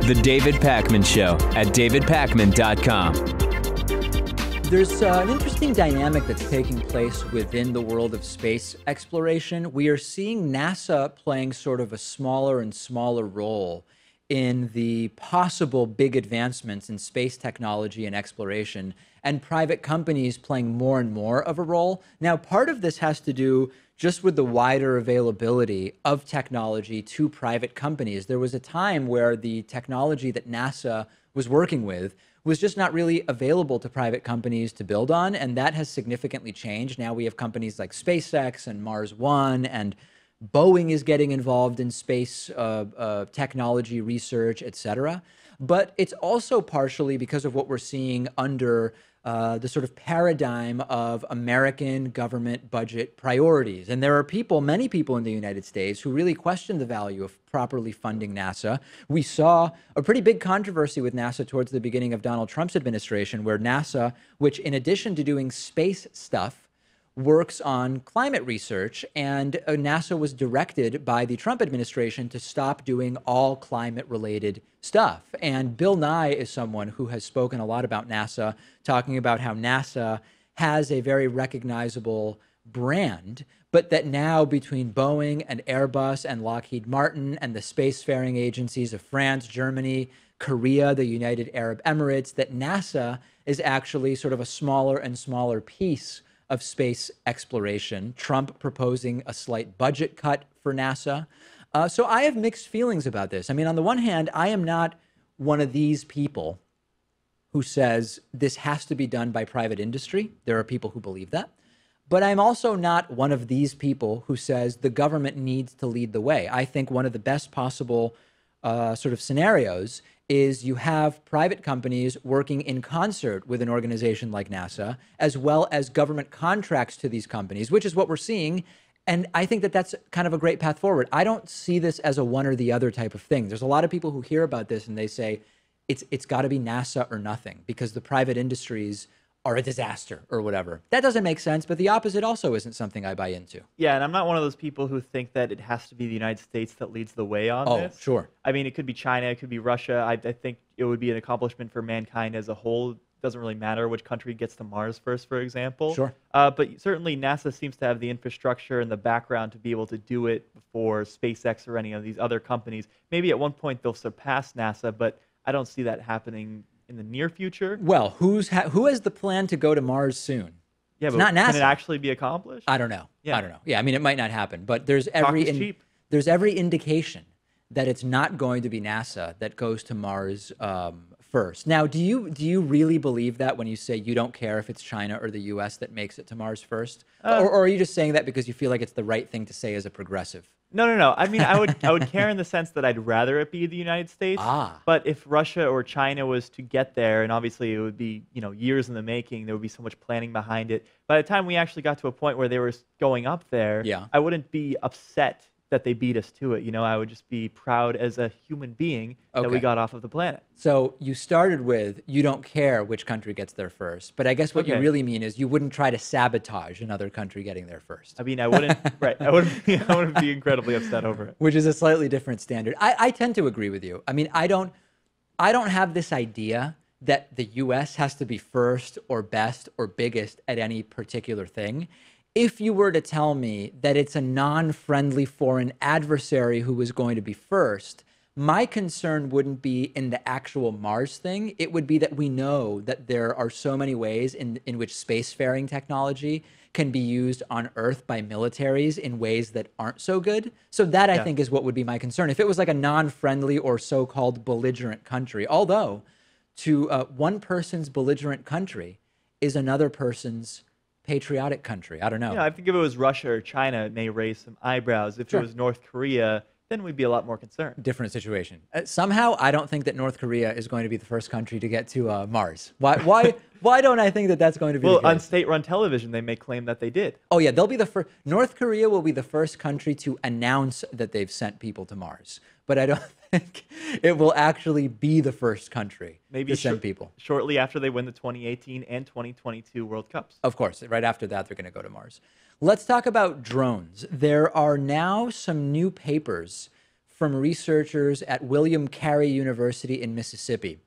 The David Pakman Show at davidpakman.com. There's an interesting dynamic that's taking place within the world of space exploration. We are seeing NASA playing sort of a smaller and smaller role in the possible big advancements in space technology and exploration, and private companies playing more and more of a role. Now, part of this has to do just with the wider availability of technology to private companies. There was a time where the technology that NASA was working with was just not really available to private companies to build on, and that has significantly changed. Now we have companies like SpaceX and Mars One, and Boeing is getting involved in space technology research, et cetera. But it's also partially because of what we're seeing under the sort of paradigm of American government budget priorities. And there are people, many people in the United States, who really question the value of properly funding NASA. We saw a pretty big controversy with NASA towards the beginning of Donald Trump's administration, where NASA, which in addition to doing space stuff, works on climate research, and NASA was directed by the Trump administration to stop doing all climate-related stuff. And Bill Nye is someone who has spoken a lot about NASA, talking about how NASA has a very recognizable brand, but that now between Boeing and Airbus and Lockheed Martin and the spacefaring agencies of France, Germany, Korea, the United Arab Emirates, that NASA is actually sort of a smaller and smaller piece of space exploration. Trump proposing a slight budget cut for NASA. So I have mixed feelings about this. I mean, on the one hand, I am not one of these people who says this has to be done by private industry. There are people who believe that. But I'm also not one of these people who says the government needs to lead the way. I think one of the best possible sort of scenarios is you have private companies working in concert with an organization like NASA, as well as government contracts to these companies, which is what we're seeing. And I think that that's kind of a great path forward. I don't see this as a one or the other type of thing. There's a lot of people who hear about this and they say, it's got to be NASA or nothing because the private industries are a disaster or whatever. That doesn't make sense, but the opposite also isn't something I buy into. Yeah, and I'm not one of those people who think that it has to be the United States that leads the way on this. Oh, sure. I mean, it could be China, it could be Russia. I think it would be an accomplishment for mankind as a whole. It doesn't really matter which country gets to Mars first, for example. Sure. But certainly NASA seems to have the infrastructure and the background to be able to do it before SpaceX or any of these other companies. Maybe at one point they'll surpass NASA, but I don't see that happening in the near future. Well, who has the plan to go to Mars soon? Yeah, it's but not NASA. Can it actually be accomplished? I don't know. Yeah. I don't know. Yeah, I mean, it might not happen, but there's cheap. there's every indication that it's not going to be NASA that goes to Mars first. Now, do you really believe that when you say you don't care if it's China or the U.S. that makes it to Mars first, or are you just saying that because you feel like it's the right thing to say as a progressive? No. I mean, I would care in the sense that I'd rather it be the United States. But if Russia or China was to get there, and obviously it would be years in the making, there would be so much planning behind it. By the time we actually got to a point where they were going up there, I wouldn't be upset that they beat us to it. I would just be proud as a human being that we got off of the planet. So you started with you don't care which country gets there first, but I guess what you really mean is you wouldn't try to sabotage another country getting there first. I mean, I wouldn't. Right? I wouldn't be incredibly upset over it. Which is a slightly different standard. I tend to agree with you. I mean, I don't have this idea that the U.S. has to be first or best or biggest at any particular thing. If you were to tell me that it's a non-friendly foreign adversary who is going to be first, my concern wouldn't be in the actual Mars thing. It would be that we know that there are so many ways in which spacefaring technology can be used on Earth by militaries in ways that aren't so good. So that, I think, is what would be my concern. If it was like a non-friendly or so-called belligerent country, although to one person's belligerent country is another person's patriotic country. I don't know. Yeah, I think if it was Russia or China, it may raise some eyebrows. If it was North Korea, then we'd be a lot more concerned. Different situation. Somehow, I don't think that North Korea is going to be the first country to get to Mars. Why don't I think that that's going to be the case? On state-run television, they may claim that they did. Oh, yeah, they'll be the first. North Korea will be the first country to announce that they've sent people to Mars. But I don't think it will actually be the first country to send people. Shortly after they win the 2018 and 2022 World Cups. Of course. Right after that, they're going to go to Mars. Let's talk about drones. There are now some new papers from researchers at William Carey University in Mississippi,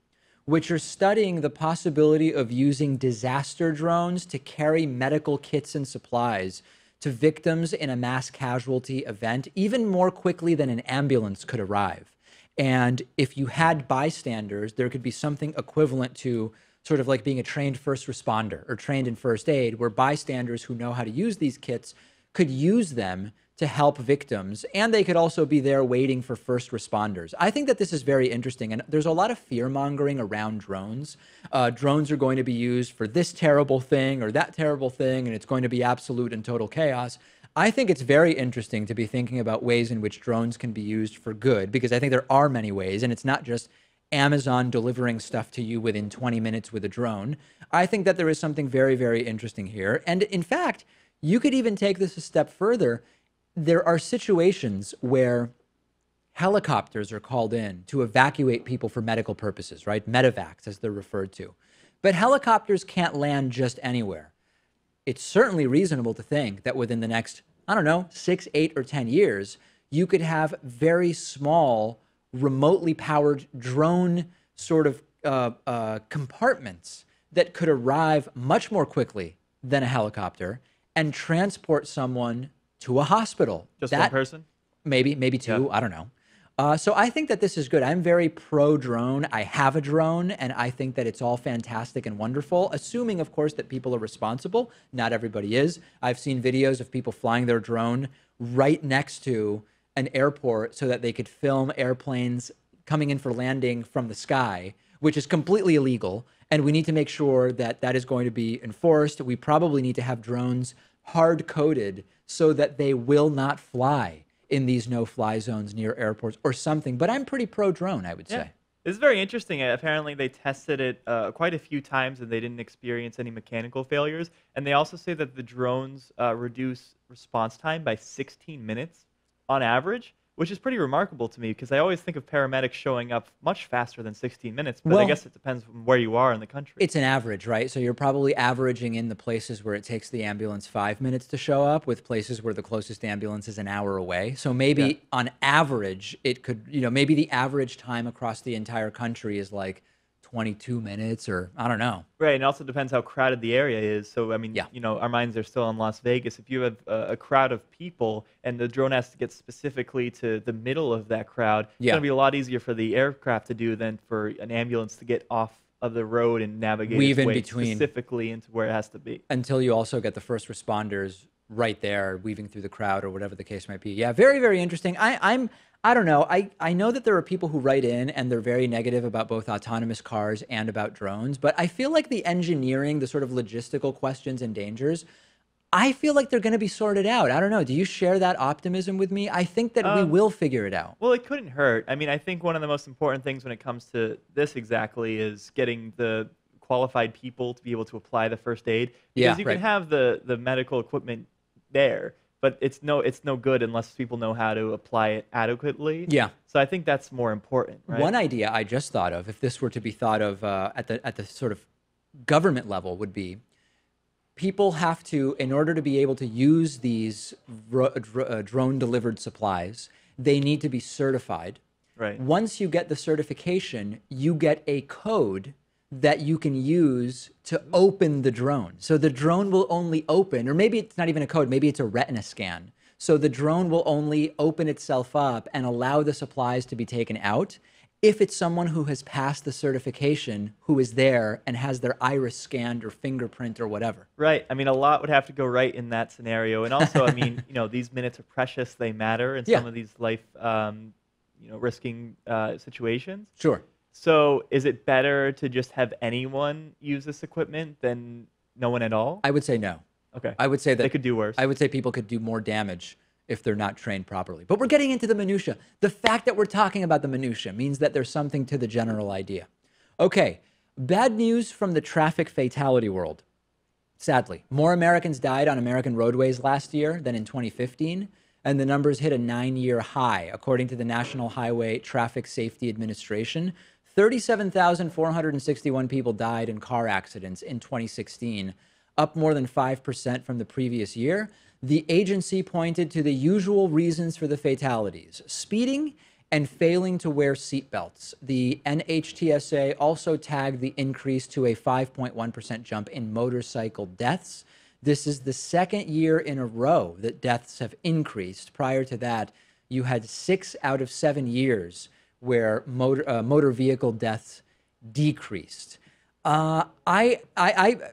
which are studying the possibility of using disaster drones to carry medical kits and supplies to victims in a mass casualty event, even more quickly than an ambulance could arrive. And if you had bystanders, there could be something equivalent to sort of like being a trained first responder or trained in first aid, where bystanders who know how to use these kits could use them to help victims, and they could also be there waiting for first responders. I think that this is very interesting, and there's a lot of fear-mongering around drones. Drones are going to be used for this terrible thing or that terrible thing, and it's going to be absolute and total chaos. I think it's very interesting to be thinking about ways in which drones can be used for good, because I think there are many ways, and it's not just Amazon delivering stuff to you within 20 minutes with a drone. I think that there is something very, very interesting here. And in fact, you could even take this a step further. There are situations where helicopters are called in to evacuate people for medical purposes, right? Medevacs, as they're referred to. But helicopters can't land just anywhere. It's certainly reasonable to think that within the next, I don't know, 6, 8, or 10 years, you could have very small, remotely powered drone sort of compartments that could arrive much more quickly than a helicopter and transport someone to a hospital. Just one person? Maybe two. Yeah. I don't know. So I think that this is good. I'm very pro-drone. I have a drone, and I think that it's all fantastic and wonderful, assuming, of course, that people are responsible. Not everybody is. I've seen videos of people flying their drone right next to an airport so that they could film airplanes coming in for landing from the sky, which is completely illegal. And we need to make sure that that is going to be enforced. We probably need to have drones hard-coded so that they will not fly in these no-fly zones near airports or something. But I'm pretty pro-drone, I would say. It's very interesting. Apparently, they tested it quite a few times, and they didn't experience any mechanical failures. And they also say that the drones reduce response time by 16 minutes on average, which is pretty remarkable to me, because I always think of paramedics showing up much faster than 16 minutes, but I guess it depends on where you are in the country. It's an average, right? So you're probably averaging in the places where it takes the ambulance 5 minutes to show up, with places where the closest ambulance is an hour away. So maybe on average, it could, maybe the average time across the entire country is like 22 minutes, or I don't know. Right, and it also depends how crowded the area is. So, I mean, our minds are still in Las Vegas. If you have a crowd of people and the drone has to get specifically to the middle of that crowd, it's going to be a lot easier for the aircraft to do than for an ambulance to get off of the road and navigate its way specifically into where it has to be. Until you also get the first responders right there, weaving through the crowd or whatever the case might be. Yeah, very, very interesting. I don't know. I know that there are people who write in and they're very negative about both autonomous cars and about drones, but I feel like the engineering, the sort of logistical questions and dangers, I feel like they're going to be sorted out. I don't know. Do you share that optimism with me? I think that we will figure it out. Well, it couldn't hurt. I mean, I think one of the most important things when it comes to this exactly is getting the qualified people to be able to apply the first aid. Because you can have the medical equipment there, but it's no good unless people know how to apply it adequately. Yeah. So I think that's more important, right? One idea I just thought of, if this were to be thought of at the sort of government level, would be people have to, in order to be able to use these drone-delivered supplies, they need to be certified. Right. Once you get the certification, you get a code that you can use to open the drone. So the drone will only open, or maybe it's not even a code, maybe it's a retina scan. So the drone will only open itself up and allow the supplies to be taken out if it's someone who has passed the certification, who is there and has their iris scanned or fingerprint or whatever. Right. I mean, a lot would have to go right in that scenario. And also, I mean, these minutes are precious. They matter in some of these life, risking situations. Sure. So is it better to just have anyone use this equipment than no one at all? I would say no. Okay. I would say that they could do worse. I would say people could do more damage if they're not trained properly. But we're getting into the minutia. The fact that we're talking about the minutia means that there's something to the general idea. Okay, bad news from the traffic fatality world. Sadly, more Americans died on American roadways last year than in 2015, and the numbers hit a 9-year high, according to the National Highway Traffic Safety Administration. 37,461 people died in car accidents in 2016, up more than 5% from the previous year. The agency pointed to the usual reasons for the fatalities: speeding, and failing to wear seatbelts. The NHTSA also tagged the increase to a 5.1% jump in motorcycle deaths. This is the second year in a row that deaths have increased. Prior to that, you had 6 out of 7 years where motor vehicle deaths decreased. I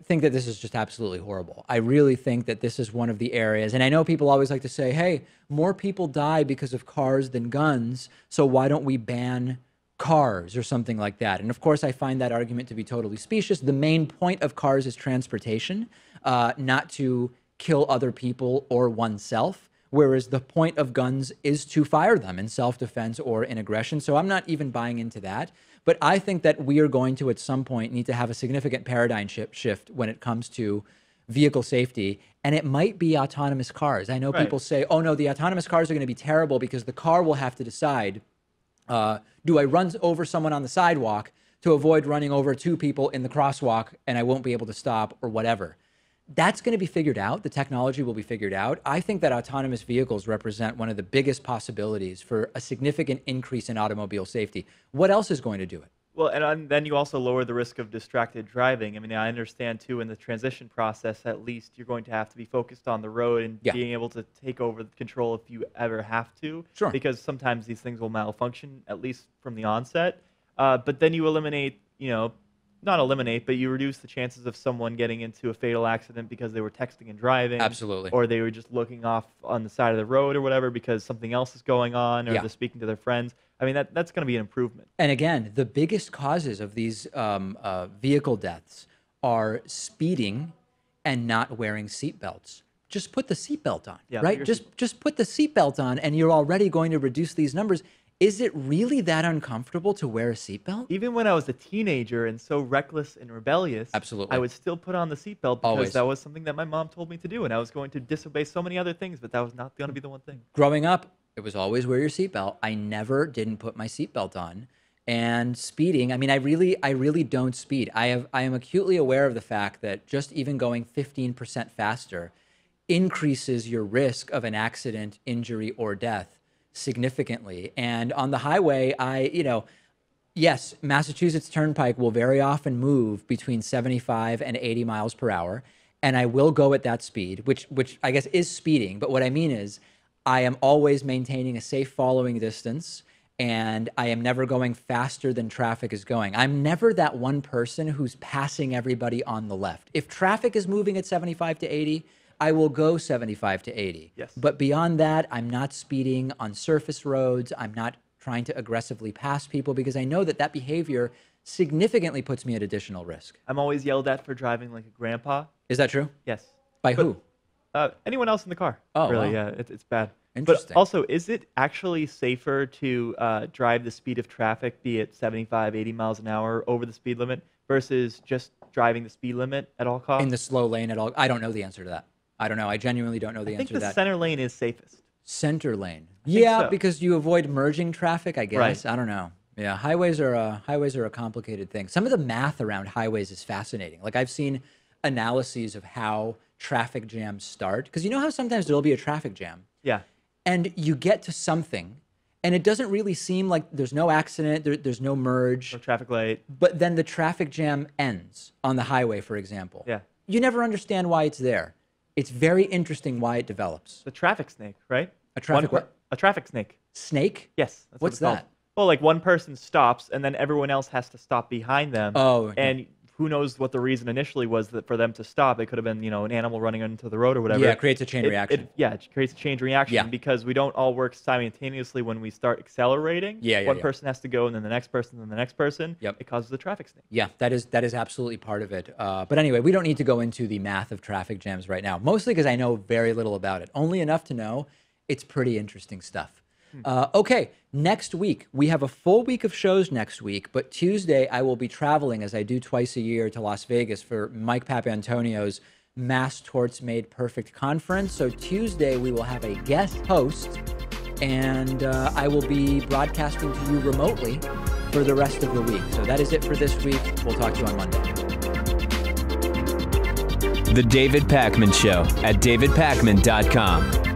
think that this is just absolutely horrible. I really think that this is one of the areas, and I know people always like to say, hey, more people die because of cars than guns, so why don't we ban cars or something like that? And of course, I find that argument to be totally specious. The main point of cars is transportation, not to kill other people or oneself, whereas the point of guns is to fire them in self-defense or in aggression. So I'm not even buying into that. But I think that we are going to, at some point, need to have a significant paradigm shift when it comes to vehicle safety. And it might be autonomous cars. I know people say, oh, no, the autonomous cars are going to be terrible because the car will have to decide, do I run over someone on the sidewalk to avoid running over 2 people in the crosswalk and I won't be able to stop or whatever. That's going to be figured out. The technology will be figured out. I think that autonomous vehicles represent one of the biggest possibilities for a significant increase in automobile safety. What else is going to do it? Well, and then you also lower the risk of distracted driving. I mean, I understand, too, in the transition process, at least, you're going to have to be focused on the road and being able to take over the control if you ever have to. Sure. Because sometimes these things will malfunction, at least from the onset. But then you eliminate, not eliminate, but you reduce the chances of someone getting into a fatal accident because they were texting and driving. Absolutely. Or they were just looking off on the side of the road or whatever because something else is going on, or they're speaking to their friends. I mean, that's going to be an improvement. And again, the biggest causes of these vehicle deaths are speeding and not wearing seatbelts. Just put the seatbelt on, right? Just put the seatbelt on and you're already going to reduce these numbers. Is it really that uncomfortable to wear a seatbelt? Even when I was a teenager and so reckless and rebellious, absolutely, I would still put on the seatbelt because that was something that my mom told me to do, and I was going to disobey so many other things, but that was not going to be the one thing. Growing up, it was always wear your seatbelt. I never didn't put my seatbelt on. And speeding, I mean, I really don't speed. I am acutely aware of the fact that just even going 15% faster increases your risk of an accident, injury, or death significantly. And on the highway, yes, Massachusetts Turnpike will very often move between 75 and 80 miles per hour. And I will go at that speed, which I guess is speeding. But what I mean is I am always maintaining a safe following distance, and I am never going faster than traffic is going. I'm never that one person who's passing everybody on the left. If traffic is moving at 75 to 80, I will go 75 to 80. Yes. But beyond that, I'm not speeding on surface roads. I'm not trying to aggressively pass people because I know that behavior significantly puts me at additional risk. I'm always yelled at for driving like a grandpa. Is that true? Yes. By who? Anyone else in the car. Oh, really? wow. Yeah, it's bad. Interesting. But also, is it actually safer to drive the speed of traffic, be it 75, 80 miles an hour over the speed limit, versus just driving the speed limit at all costs? In the slow lane at all? I don't know the answer to that. I don't know. I genuinely don't know the answer to that. I think the center lane is safest. Center lane. Yeah, so. Because you avoid merging traffic, I guess. Right. I don't know. Yeah, highways are a complicated thing. Some of the math around highways is fascinating. Like I've seen analyses of how traffic jams start. Because you know how sometimes there'll be a traffic jam? Yeah. And you get to something, and it doesn't really seem like there's no accident, there's no merge. No traffic light. But then the traffic jam ends on the highway, for example. Yeah. You never understand why it's there. It's very interesting why it develops. The traffic snake, right? A traffic what? A traffic snake. Snake? Yes. That's What's what it's that? Called. Well, like one person stops, and then everyone else has to stop behind them. Oh. And who knows what the reason initially was that for them to stop. It could have been, an animal running into the road or whatever. Yeah, it creates a chain reaction. It creates a chain reaction because we don't all work simultaneously when we start accelerating. One person has to go, and then the next person, and then the next person. Yep. It causes a traffic snake. Yeah, that is absolutely part of it. But anyway, we don't need to go into the math of traffic jams right now, mostly because I know very little about it. Only enough to know it's pretty interesting stuff. Okay, next week, we have a full week of shows next week, but Tuesday I will be traveling, as I do twice a year, to Las Vegas for Mike Papantonio's Mass Torts Made Perfect conference. So Tuesday we will have a guest host, and I will be broadcasting to you remotely for the rest of the week. So that is it for this week. We'll talk to you on Monday. The David Pakman Show at davidpakman.com.